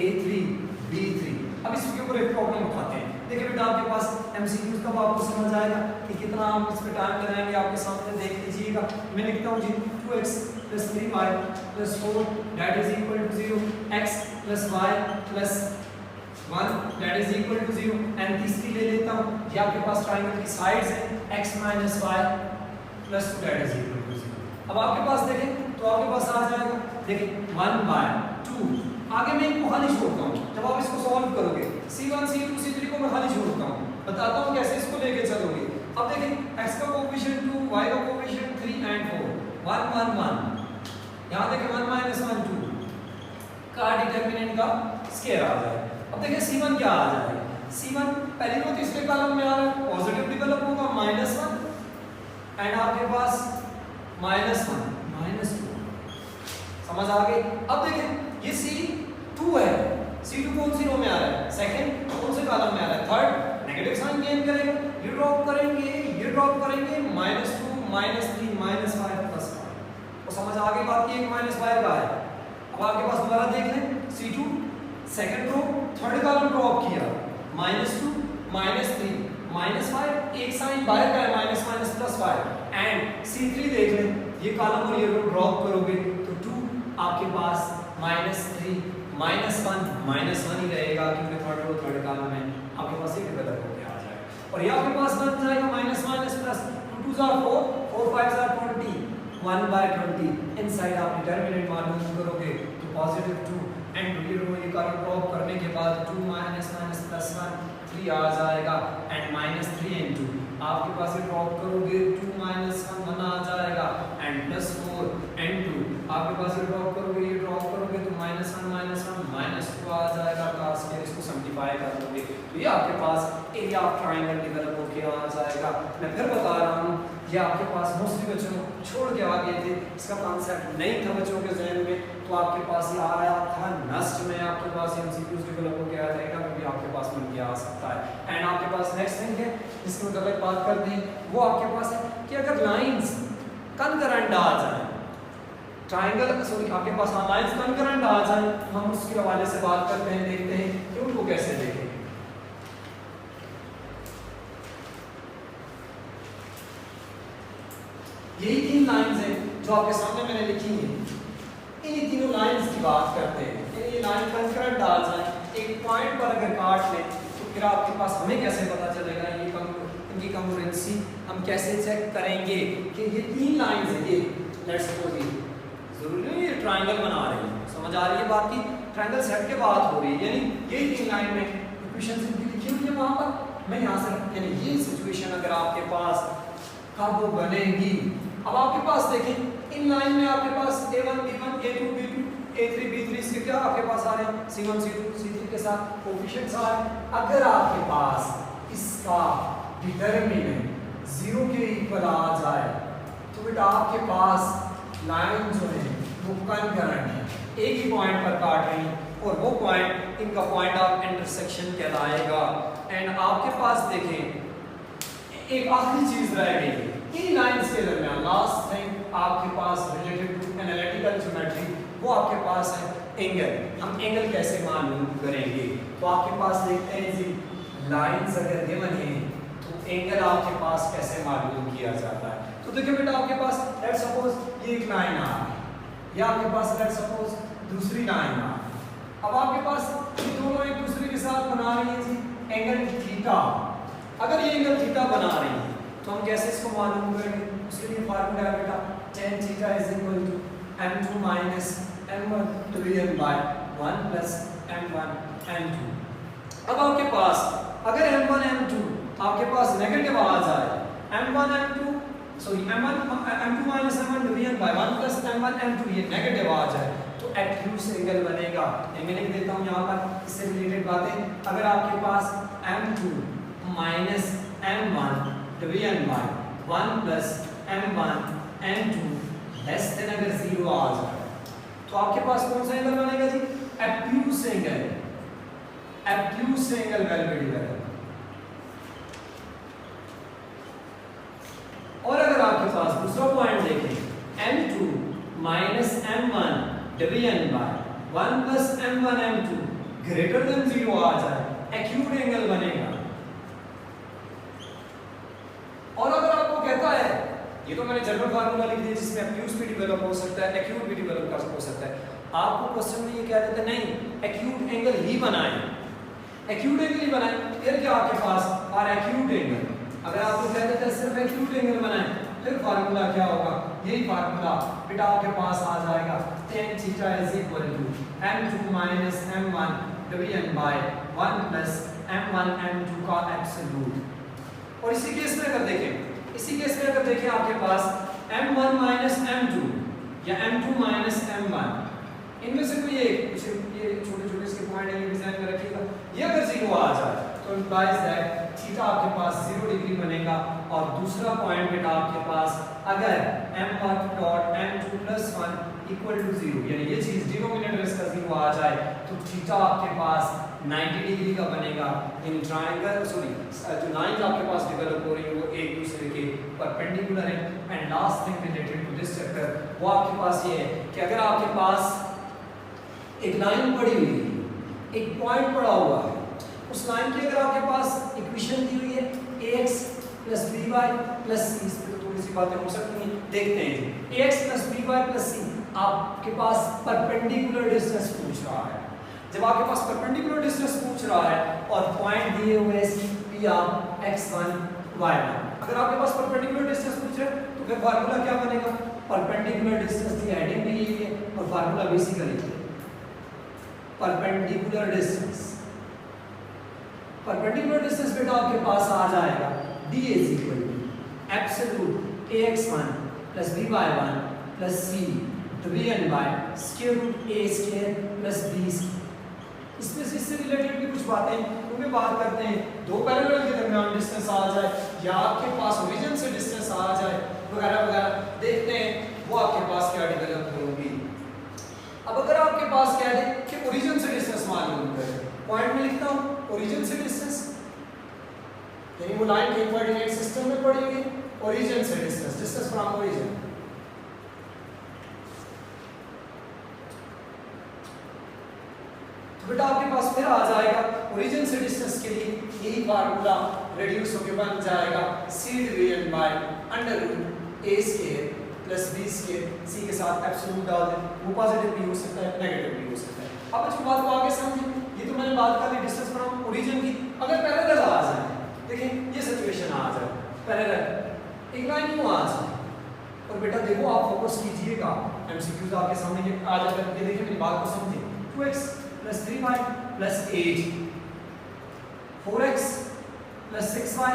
a3 b3। अब इसके ऊपर एक प्रॉब्लम उठाते हैं। देखिए बेटा आपके पास एमसीक्यूज कब आपको समझ आएगा कि कितना हम इस पे टाइम लगाएंगे, आपके सामने देख लीजिएगा। मैं लिखता हूँ जी 2x plus 3y plus 4 that is equal to 0, x plus y plus 1 that is equal to 0 and तीसरी ले लेता हूँ, ये आपके पास ट्राइंगल की साइड्स हैं x minus y plus 2 that is equal to 0। अब आपके पास देखें तो आपके पास आ जाएगा, देखिए 1/2। आगे मैं इनको खाली छोड़ता हूँ, जब आप इसको सॉल्व करोगे c1 c2 c3 को मैं खाली छोड़ता हूँ, बताता हूँ कैसे इसको लेके चलोगे। अब देखिए x का कोएफिशिएंट 2, y का कोएफिशिएंट 3 एंड 4, 1 1 1, यहाँ देखिए 1 minus 1 2 का डिटरमिनेंट का स्क्वायर आ जाएगा। अब देखिए c1 क्या आ जाएगा, c1 पहली रो तीसरे कॉलम में आ रहा है, पॉजिटिव डेवलप होगा -1 एंड आपके पास -1 -2, समझ आ गई। अब देखिए ये c2 है, c2 कौन सी रो में आ रहा है, सेकंड कौन से कॉलम में आ रहा है, थर्ड, नेगेटिव साइन गेन करेगा, ये ड्रॉप करेंगे -2 -3 -5 प्लस 5, तो समझ आ गई बात की, 1 -5 का है। अब आपके पास दोबारा देख लें, c2 second row third column drop किया, -2 -3 -5, एक साइन बाहर का है -5 एंड c3 देख लें, ये कॉलम और ये रो ड्रॉप करोगे तो 2 आपके पास -3 -1 ही रहेगा, क्योंकि थर्ड रो थर्ड कॉलम में आपके पास ये डेवलप हो गया आ जाएगा। और ये आपके पास बन जाएगा -1 प्लस 2 2 are 4 4 5 are 20 1/20। इनसाइड आप डिटरमिनेंट मालूम करोगे तो पॉजिटिव 2 एंड ये रो ये कॉलम ड्रॉप करने के बाद 2 प्लस 1 3 आ जाएगा एंड -3 into आपके पास ये ड्रॉप करोगे 2 1 आ जाएगा एंड +4 into आपके पास ये ड्रॉप करोगे तो -1 -2 आ जाएगा, क्लास में इसको सिंपलीफाई कर दोगे तो ये आपके पास एरिया ऑफ ट्रायंगल डेवलप होके आ जाएगा। मैं फिर बता रहा हूँ, ये आपके पास मोस्टली बच्चों छोड़ के आ गए थे, इसका कॉन्सेप्ट नहीं था बच्चों के जहन में, तो आपके पास ये आया था नस्ट में, आपके पास एमसीक्यूज डेवलप होके आ जाएगा, क्योंकि आपके पास मिल के आ सकता है। एंड आपके पास नेक्स्ट थिंग है जिसके मतलब बात करते हैं, वो आपके पास है कि अगर लाइंस कनकरेंट आ जाए, ट्रायंगल सॉरी आपके पास लाइंस कनकरेंट आ जाए, हम उसके हवाले से बात करते हैं, देखते हैं कि उनको कैसे देखें। यही 3 लाइंस हैं जो आपके सामने मैंने लिखी हैं, इन तीनों लाइंस की बात करते हैं। ये लाइन कनकरेंट आ जाए, एक पॉइंट पर अगर काट लें तो फिर आपके पास हमें कैसे पता चलेगा ये इनकी कंग्रुएंसी हम कैसे चेक करेंगे कि ये 3 लाइंस हैं, ये लेट्स सपोज ये जरूरी नहीं ये ट्रायंगल बना रही है, समझ आ रही है बात की, ट्रायंगल सेट के बात हो रही है, यानी ये 3 लाइन में इक्वेशन सिंपली लिखी हुई है वहां पर, मैं यहां से यानी ये सिचुएशन अगर आपके पास कब बनेगी। अब आपके पास देखें इन लाइन में आपके पास a1 b1 a2 b2 a3 b3 इसके क्या आपके पास आ रहे हैं c1 c2 c3 के साथ कोएफिशिएंट्स आ रहे हैं। अगर आपके पास इसका डिटरमिनेंट 0 के इक्वल आ जाए तो बेटा आपके पास लाइन जो है वो कनकरेंट है, एक ही पॉइंट पर काट रही है और वो पॉइंट इनका पॉइंट ऑफ इंटरसेक्शन कहलाएगा। एंड आपके पास देखें एक आखिरी चीज रह गई इन लाइंस के दरमियान, लास्ट थिंग आपके पास रिलेटेड टू एनालिटिकल ज्योमेट्री, वो आपके पास है एंगल। हम एंगल कैसे मालूम करेंगे, तो आपके पास देखते हैं जी लाइंस अगर गिवन है तो एंगल आपके पास कैसे मालूम किया जाता है। तो देखिए बेटा आपके पास लेट्स सपोज ये एक लाइन आ रही है या आपके पास लेट्स सपोज दूसरी लाइन आ रही है। अब आपके पास ये दोनों एक दूसरे के साथ बना रही है जी एंगल थीटा। अगर ये एंगल थीटा बना रही है तो हम कैसे इसको मालूम करेंगे, उसके लिए फार्मूला है बेटा tan theta is equal to m2 minus m1 division by 1 plus m1 m2। अब आपके पास अगर m1 m2 आपके पास नेगेटिव आ जाए, m1 m2 sorry m2 minus m1 division by 1 plus m1 m2 ये नेगेटिव आ जाए तो एक्यूट एंगल बनेगा। मैं लिख देता हूं यहां पर इससे रिलेटेड बातें। अगर आपके पास m2 minus m1 division by 1 plus m1 m2 less than अगर 0 आ जाए तो आपके पास कौन सा एंगल बनेगा जी, acute angle. Acute angle will be develop. और अगर आपके पास दूसरा पॉइंट देखें m2 minus m1 division by 1 plus m1 m2 greater than 0 आ जाए, एक्यूट एंगल बनेगा। और अगर आपको कहता है ये तो मैंने जनरल फार्मूला लिख दिया जिसमें एक्यूट भी डेवलप हो सकता है, एक्यूट भी डेवलप हो सकता है। आपको क्वेश्चन में ये कह देते नहीं एक्यूट एंगल ही बनाएं, एक्यूट एंगल ही बनाएं, फिर क्या आपके पास और एक्यूट एंगल, अगर आपको कह देते हैं सिर्फ एक्यूट एंगल बनाएं, फिर फार्मूला क्या होगा, यही फार्मूला बेटा आपके पास आ जाएगा tan theta is equal to m2 minus m1 division by 1 plus m1 m2 का एब्सोल्यूट। और इसी केस में अगर देखें, इसी केस में अगर देखें आपके पास m1 माइनस m2 या m2 माइनस m1, इनमें से कोई एक, ये छोटे-छोटे इसके पॉइंट है, ये डिजाइन में रखिएगा, ये अगर 0 आ जाए तो implies that थीटा आपके पास 0 डिग्री बनेगा। और दूसरा पॉइंट बेटा आपके पास अगर m1 dot m2 plus 1 equal to 0, यानी ये चीज डिनोमिनेटर इसका 0 आ जाए तो थीटा आपके पास 90 डिग्री का बनेगा। इन ट्रायंगल सॉरी जो लाइंस आपके पास डेवलप हो रही है वो एक दूसरे के परपेंडिकुलर है। And last thing related to this chapter वो आपके पास ये है कि अगर आपके पास एक लाइन पड़ी हुई है, एक पॉइंट पड़ा हुआ है, उस लाइन की अगर आपके पास इक्वेशन दी हुई है ax plus by plus c, इस पे थोड़ी सी बातें हो सकती हैं, देखते हैं। ax plus by plus c आपके पास परपेंडिकुलर डिस्टेंस पूछ रहा है। जब आपके पास परपेंडिकुलर डिस्टेंस पूछ रहा है और पॉइंट दिए हुए हैं p ऑफ x1 y1, अगर आपके पास परपेंडिकुलर डिस्टेंस पूछ रहे हैं तो फिर फार्मूला क्या बनेगा, परपेंडिकुलर डिस्टेंस की हेडिंग भी यही है और formula basically perpendicular distance, perpendicular distance बेटा आपके पास आ जाएगा d is equal to absolute ax1 plus by1 plus c division by square root a square plus b square. इसमें से इससे रिलेटेड भी कुछ बातें उनमें बात करते हैं। दो पैरेलल के दरमियान डिस्टेंस आ जाए या आपके पास ओरिजिन से डिस्टेंस आ जाए वगैरह वगैरह, देखते हैं वो आपके पास क्या डेवलप होगी। अब अगर आपके पास कह दे कि ओरिजिन से डिस्टेंस मालूम करें, पॉइंट में लिखता हूं ओरिजिन से डिस्टेंस, यानी वो लाइन के कोऑर्डिनेट सिस्टम में पड़ी हुई ओरिजिन से डिस्टेंस, डिस्टेंस फ्रॉम ओरिजिन। तो बेटा आपके पास फिर आ जाएगा ओरिजिन से डिस्टेंस के लिए यही फार्मूला रिड्यूस होकर बन जाएगा c division by under root a square plus b square, c के साथ एब्सोल्यूट डाल दें, वो पॉजिटिव भी हो सकता है नेगेटिव भी हो सकता है। अब इसकी बात को आगे समझें। ये तो मैंने बात कर ली डिस्टेंस फ्रॉम ओरिजिन की। अगर पैरेलल आ जाए, देखिए ये सिचुएशन आ जाए पैरेलल एक लाइन क्यों आ जाए, और बेटा देखो आप फोकस कीजिएगा, एमसीक्यूज आपके सामने ये आ जाता है। ये देखिए मेरी बात को समझिए, 2x plus 3y plus 8 4x plus 6y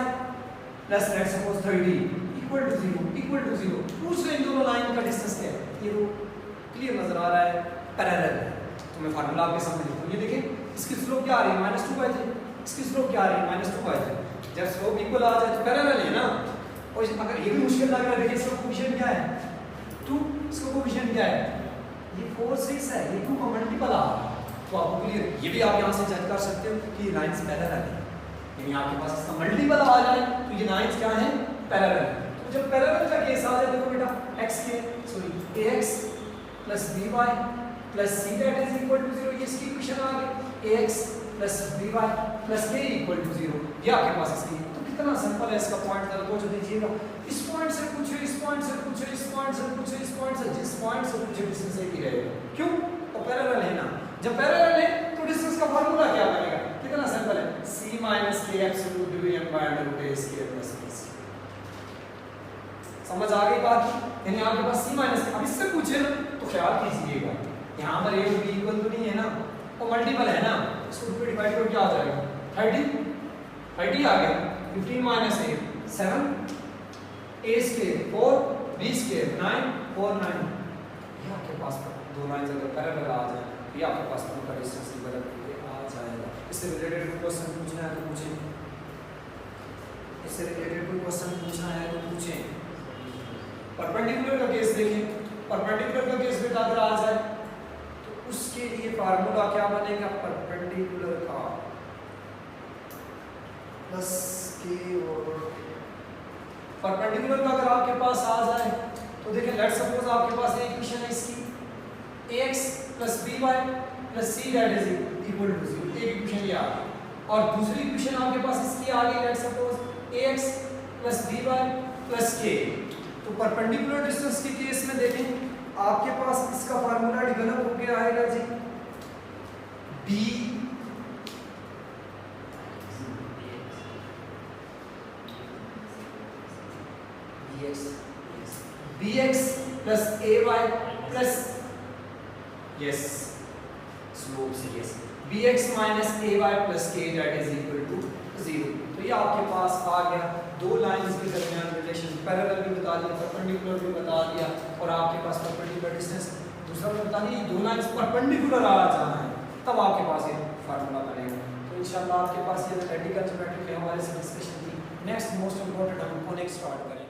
plus let's suppose 30 equal to 0 पूछ रहे इन दोनों लाइन का डिस्टेंस क्या है। ये वो क्लियर नजर आ रहा है पैरेलल है, तो मैं फार्मूला आपके सामने लिखता हूं। ये देखिए इसकी स्लोप क्या आ रही है -2/3, इसकी स्लोप क्या आ रही है -2/3। जब स्लोप इक्वल आ जाए तो पैरेलल है ना। और अगर ये भी मुश्किल लग रहा है, देखिए इसका कोएफिशिएंट क्या है 2, इसका कोएफिशिएंट क्या है ये 4 6 है, ये 2 का मल्टीपल आ रहा है। तो आपको क्लियर, ये भी आप यहां से जज कर सकते हो कि लाइंस पैरेलल है, यानी आपके पास इसका मल्टीपल आ जाए तो ये लाइंस क्या है पैरेलल। तो जब पैरेलल का केस आ जाए देखो बेटा ax plus by plus c that is equal to 0, ये इसकी इक्वेशन आ गई ax plus by plus k equal to 0। ये आपके पास इसकी, तो कितना सिंपल है इसका पॉइंट जरा तो दीजिएगा। इस पॉइंट से पूछो, इस पॉइंट से पूछो, इस पॉइंट से पूछो, इस पॉइंट से, जिस पॉइंट से पूछो डिस्टेंस एक ही रहेगा। क्यों? तो पैरेलल है ना। जब पैरेलल है तो डिस्टेंस का फार्मूला क्या बनेगा, कितना सिंपल है c - k absolute division by √a square plus b square. समझ आ गई बात? यानी आपके पास c - अब इससे पूछे ना तो ख्याल कीजिएगा यहाँ पर a और b इक्वल तो नहीं है ना, वो मल्टीपल है ना, इसको 2 पे डिवाइड करो क्या आ जाएगा 30 आ गया। 15 - 8 7 a स्क्वायर 4 b स्क्वायर 9 4 9। ये आपके पास दो लाइंस अगर पैरेलल आ जाए तो ये आपके पास पूरा डिस्टेंस डेवलप आ जाएगा। इससे रिलेटेड कोई क्वेश्चन पूछना है तो पूछें, इससे रिलेटेड कोई क्वेश्चन पूछना है तो पूछें। परपेंडिकुलर का केस देखें, परपेंडिकुलर का केस बेटा अगर आ जाए तो उसके लिए फार्मूला क्या बनेगा, परपेंडिकुलर का प्लस के, और परपेंडिकुलर का अगर आपके पास आ जाए तो देखिए लेट्स सपोज आपके पास एक इक्वेशन है इसकी ax plus by plus c that is equal to 0, एक इक्वेशन ये आ गई। और दूसरी इक्वेशन आपके पास इसकी आ गई let's suppose ax plus by plus k। तो परपेंडिकुलर डिस्टेंस के केस में देखें आपके पास इसका फार्मूला डेवलप होके आएगा जी बी bx plus ay plus yes slope से yes bx minus ay plus k that is equal to 0। तो ये आपके पास आ गया दो लाइंस के दरमियान रिलेशन, पैरेलल भी बता दिया, परपेंडिकुलर भी बता दिया, और आपके पास परपेंडिकुलर डिस्टेंस दूसरा बता दिया, दो लाइंस परपेंडिकुलर आ जाना है तब आपके पास ये फार्मूला बनेगा। तो इंशाल्लाह आपके पास ये थ्योरेटिकल ज्योमेट्री के हवाले से डिस्कशन थी। नेक्स्ट मोस्ट इंपॉर्टेंट हम कॉनिक स्टार्ट करें।